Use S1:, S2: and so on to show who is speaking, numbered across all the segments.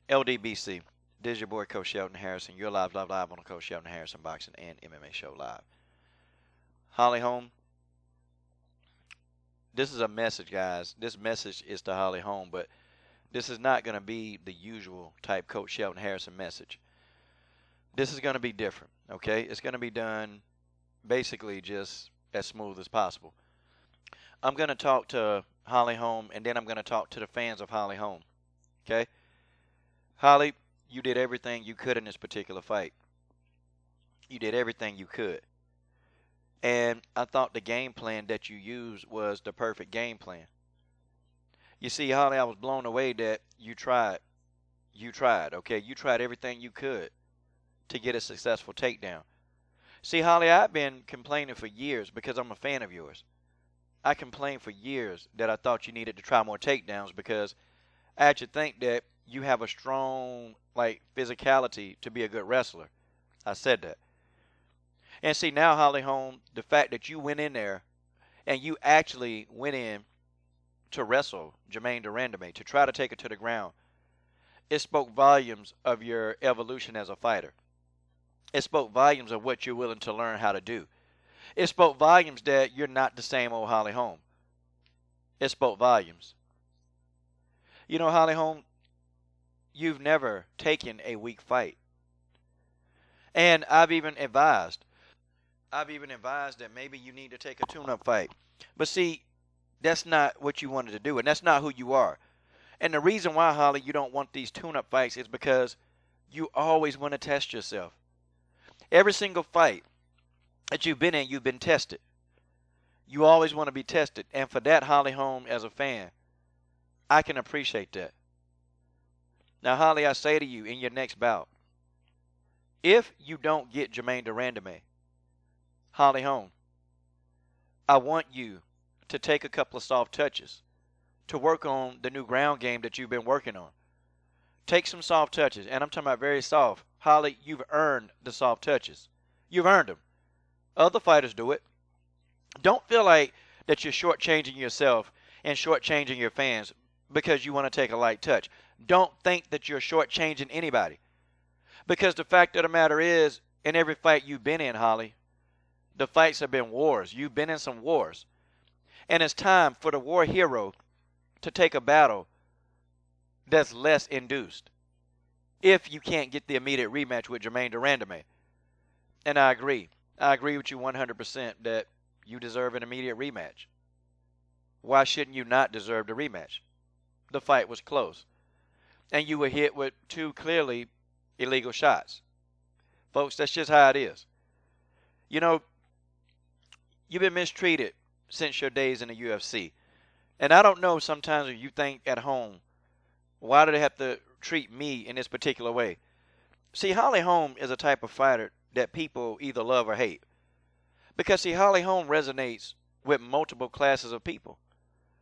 S1: LDBC. This is your boy, Coach Shelton Harrison. You're live on the Coach Shelton Harrison Boxing and MMA Show Live. Holly Holm, this is a message, guys. This message is to Holly Holm, but this is not going to be the usual type Coach Shelton Harrison message. This is going to be different, okay? It's going to be done basically just as smooth as possible. I'm going to talk to Holly Holm, and then I'm going to talk to the fans of Holly Holm, okay? Holly, you did everything you could in this particular fight. You did everything you could. And I thought the game plan that you used was the perfect game plan. You see, Holly, I was blown away that you tried. You tried, okay? You tried everything you could to get a successful takedown. See, Holly, I've been complaining for years because I'm a fan of yours. I complained for years that I thought you needed to try more takedowns because I actually think that you have a strong, physicality to be a good wrestler. I said that. And see, now, Holly Holm, the fact that you went in there and you actually went in to wrestle Jermaine Durandame, to try to take it to the ground, it spoke volumes of your evolution as a fighter. It spoke volumes of what you're willing to learn how to do. It spoke volumes that you're not the same old Holly Holm. It spoke volumes. You know, Holly Holm, you've never taken a weak fight. And I've even advised that maybe you need to take a tune-up fight. But see, that's not what you wanted to do, and that's not who you are. And the reason why, Holly, you don't want these tune-up fights is because you always want to test yourself. Every single fight that you've been in, you've been tested. You always want to be tested. And for that, Holly Holm, as a fan, I can appreciate that. Now, Holly, I say to you in your next bout, if you don't get Jermaine Durandame, Holly Holm, I want you to take a couple of soft touches to work on the new ground game that you've been working on. Take some soft touches, and I'm talking about very soft. Holly, you've earned the soft touches. You've earned them. Other fighters do it. Don't feel like that you're shortchanging yourself and shortchanging your fans because you want to take a light touch. Don't think that you're shortchanging anybody. Because the fact of the matter is, in every fight you've been in, Holly, the fights have been wars. You've been in some wars. And it's time for the war hero to take a battle that's less induced if you can't get the immediate rematch with Jermaine Durandame. And I agree. I agree with you 100% that you deserve an immediate rematch. Why shouldn't you not deserve the rematch? The fight was close. And you were hit with two clearly illegal shots. Folks, that's just how it is. You know, you've been mistreated since your days in the UFC. And I don't know sometimes if you think at home, why do they have to treat me in this particular way? See, Holly Holm is a type of fighter that people either love or hate. Because, see, Holly Holm resonates with multiple classes of people.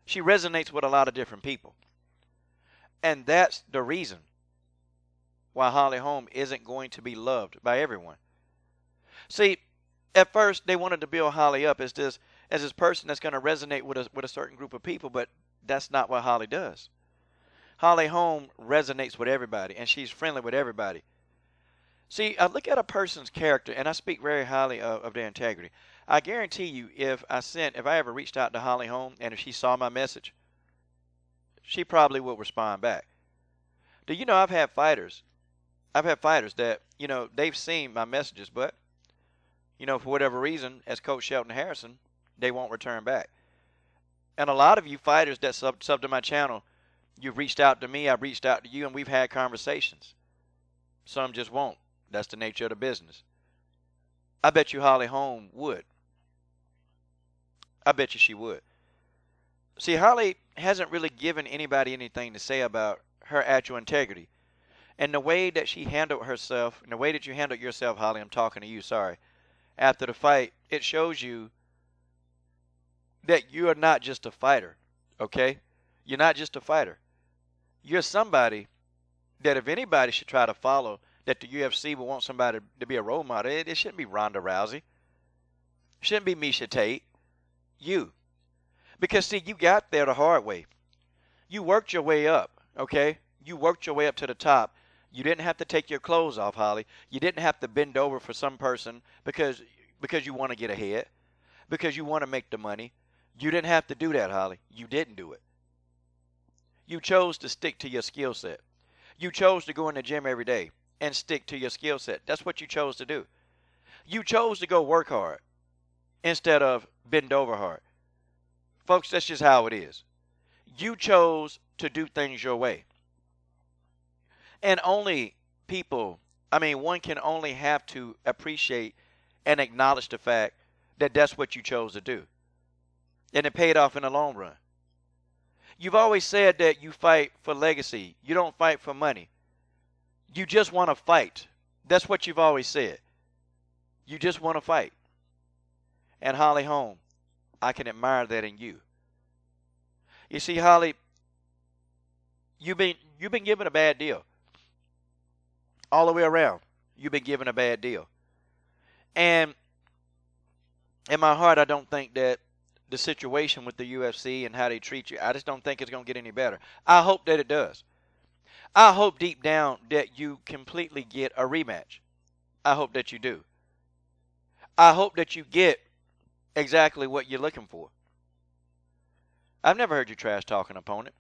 S1: She resonates with a lot of different people. And that's the reason why Holly Holm isn't going to be loved by everyone. See, at first they wanted to build Holly up as this person that's going to resonate with a certain group of people, but that's not what Holly does. Holly Holm resonates with everybody, and she's friendly with everybody. See, I look at a person's character, and I speak very highly of their integrity. I guarantee you, if I ever reached out to Holly Holm, and if she saw my message, she probably will respond back. Do you know I've had fighters that, they've seen my messages, but, for whatever reason, as Coach Shelton Harrison, they won't return back. And a lot of you fighters that sub to my channel, you've reached out to me, I've reached out to you, and we've had conversations. Some just won't. That's the nature of the business. I bet you Holly Holm would. I bet you she would. See, Holly hasn't really given anybody anything to say about her actual integrity. And the way that she handled herself, and the way that you handled yourself, Holly, I'm talking to you, sorry, after the fight, it shows you that you are not just a fighter, okay? You're not just a fighter. You're somebody that if anybody should try to follow, that the UFC would want somebody to be a role model, it shouldn't be Ronda Rousey. It shouldn't be Misha Tate. You. Because, see, you got there the hard way. You worked your way up, okay? You worked your way up to the top. You didn't have to take your clothes off, Holly. You didn't have to bend over for some person because you want to get ahead, because you want to make the money. You didn't have to do that, Holly. You didn't do it. You chose to stick to your skill set. You chose to go in the gym every day and stick to your skill set. That's what you chose to do. You chose to go work hard instead of bend over hard. Folks, that's just how it is. You chose to do things your way. And one can only have to appreciate and acknowledge the fact that that's what you chose to do. And it paid off in the long run. You've always said that you fight for legacy. You don't fight for money. You just want to fight. That's what you've always said. You just want to fight. And Holly Holm, I can admire that in you. You see, Holly, you've been given a bad deal. All the way around, you've been given a bad deal. And in my heart, I don't think that the situation with the UFC and how they treat you, I just don't think it's going to get any better. I hope that it does. I hope deep down that you completely get a rematch. I hope that you do. I hope that you get exactly what you're looking for. I've never heard you trash talk an opponent.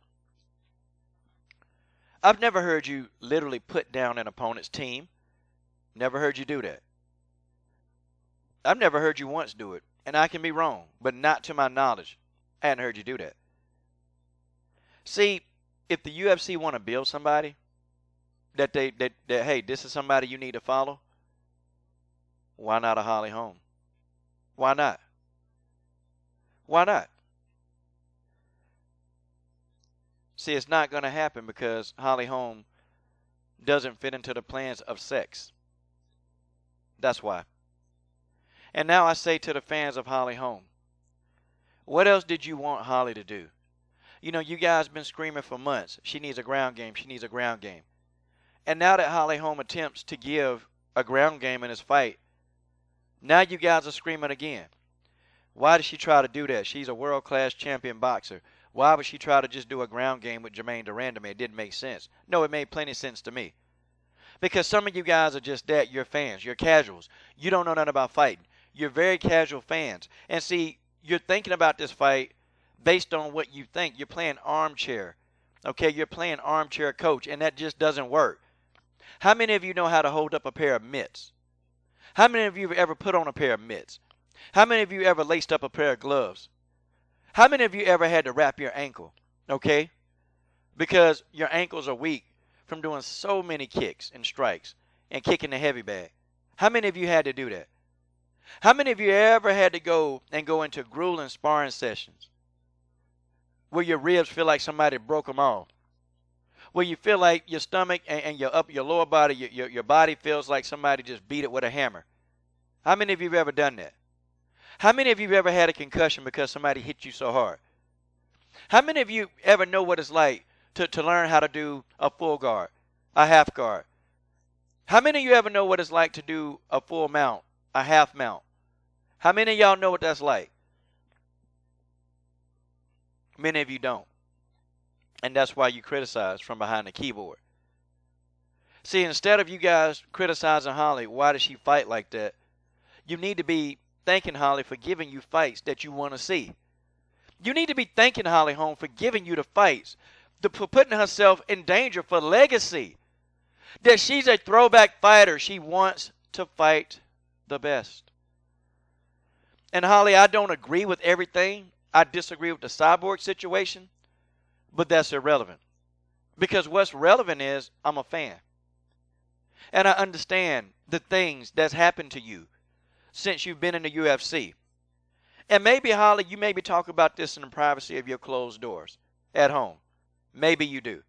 S1: I've never heard you literally put down an opponent's team. Never heard you do that. I've never heard you once do it. And I can be wrong, but not to my knowledge. I hadn't heard you do that. See, if the UFC want to build somebody, that hey, this is somebody you need to follow, why not a Holly Holm? Why not? Why not? See, it's not going to happen because Holly Holm doesn't fit into the plans of sex. That's why. And now I say to the fans of Holly Holm, what else did you want Holly to do? You know, you guys been screaming for months. She needs a ground game. She needs a ground game. And now that Holly Holm attempts to give a ground game in this fight, now you guys are screaming again. Why did she try to do that? She's a world-class champion boxer. Why would she try to just do a ground game with Jermaine Durandam? It didn't make sense. No, it made plenty of sense to me. Because some of you guys are just that. You're fans. You're casuals. You don't know nothing about fighting. You're very casual fans. And see, you're thinking about this fight based on what you think. You're playing armchair. Okay, you're playing armchair coach, and that just doesn't work. How many of you know how to hold up a pair of mitts? How many of you have ever put on a pair of mitts? How many of you ever laced up a pair of gloves? How many of you ever had to wrap your ankle? Okay? Because your ankles are weak from doing so many kicks and strikes and kicking the heavy bag. How many of you had to do that? How many of you ever had to go into grueling sparring sessions where your ribs feel like somebody broke them off? Where you feel like your stomach and your lower body, your body feels like somebody just beat it with a hammer? How many of you have ever done that? How many of you have ever had a concussion because somebody hit you so hard? How many of you ever know what it's like to learn how to do a full guard, a half guard? How many of you ever know what it's like to do a full mount, a half mount? How many of y'all know what that's like? Many of you don't. And that's why you criticize from behind the keyboard. See, instead of you guys criticizing Holly, why does she fight like that? You need to be thanking Holly for giving you fights that you want to see. You need to be thanking Holly Holm for giving you the fights, for putting herself in danger for legacy. That she's a throwback fighter. She wants to fight the best. And Holly, I don't agree with everything. I disagree with the Cyborg situation, but that's irrelevant. Because what's relevant is I'm a fan. And I understand the things that's happened to you since you've been in the UFC. And maybe, Holly, you maybe talk about this in the privacy of your closed doors at home. Maybe you do.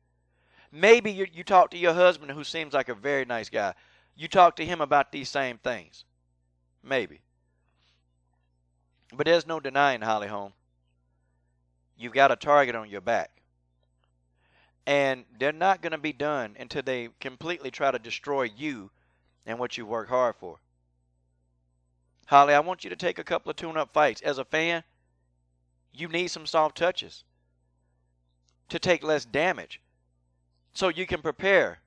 S1: Maybe you talk to your husband, who seems like a very nice guy. You talk to him about these same things. Maybe. But there's no denying, Holly Holm, you've got a target on your back. And they're not going to be done until they completely try to destroy you and what you work hard for. Holly, I want you to take a couple of tune-up fights. As a fan, you need some soft touches to take less damage. so you can prepare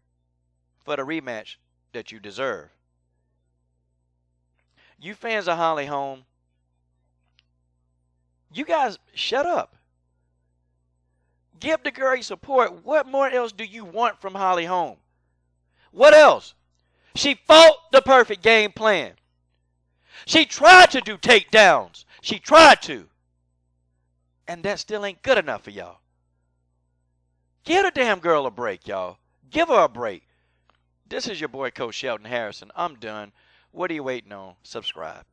S1: for the rematch that you deserve. You fans of Holly Holm, you guys shut up. Give the girl your support. What more else do you want from Holly Holm? What else? She fought the perfect game plan. She tried to do takedowns. She tried to. And that still ain't good enough for y'all. Give the damn girl a break, y'all. Give her a break. This is your boy, Coach Shelton Harrison. I'm done. What are you waiting on? Subscribe.